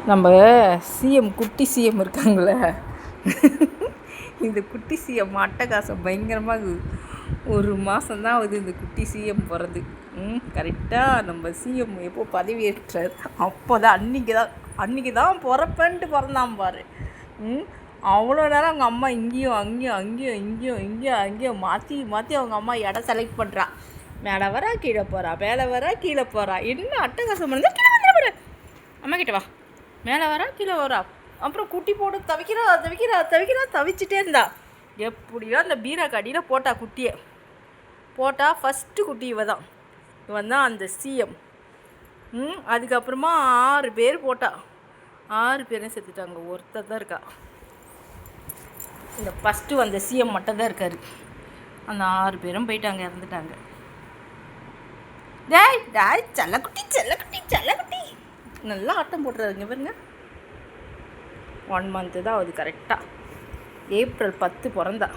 நம்ம சிஎம் குட்டி சிஎம் இருக்காங்களே, இந்த குட்டி சிஎம் அட்டகாசம் பயங்கரமாக ஒரு மாதம்தான் ஆகுது இந்த குட்டி சிஎம் பிறந்து. கரெக்டாக நம்ம சிஎம் எப்போ பதவியேற்றார் அப்போ தான் அன்றைக்கி தான் பிறப்பேன்ட்டு பிறந்தான் பாரு. அவ்வளோ நேரம் அவங்க அம்மா இங்கேயும் அங்கேயும் மாற்றி அவங்க அம்மா இடம் செலக்ட் பண்ணுறா. மேலே வரா கீழே போகிறா, மேலே வரா கீழே போகிறா. என்ன அட்டகாசம் பண்ணால் கீழே வந்துட அம்மா கிட்ட வா, மேலே வரா கீழே வரா. அப்புறம் குட்டி போட்டு தவிச்சிட்டே இருந்தா. எப்படியோ அந்த பீரா கடியில் போட்டா குட்டியை போட்டால் ஃபஸ்ட்டு குட்டி இவன் தான் அந்த சிஎம். அதுக்கப்புறமா 6 பேர் போட்டா. 6 பேரும் செத்துட்டாங்க. ஒருத்தர் தான் இருக்கா. இந்த ஃபஸ்ட்டு வந்த சிஎம் மட்டும்தான் இருக்கார். அந்த 6 பேரும் போயிட்டாங்க, இறந்துட்டாங்க. டேய் செல்லக்குட்டி நல்லா ஆட்டம் போட்டுறாருங்க பாருங்க. 1 மந்த்து தான் ஆகுது. கரெக்டாக ஏப்ரல் 10 பிறந்தா.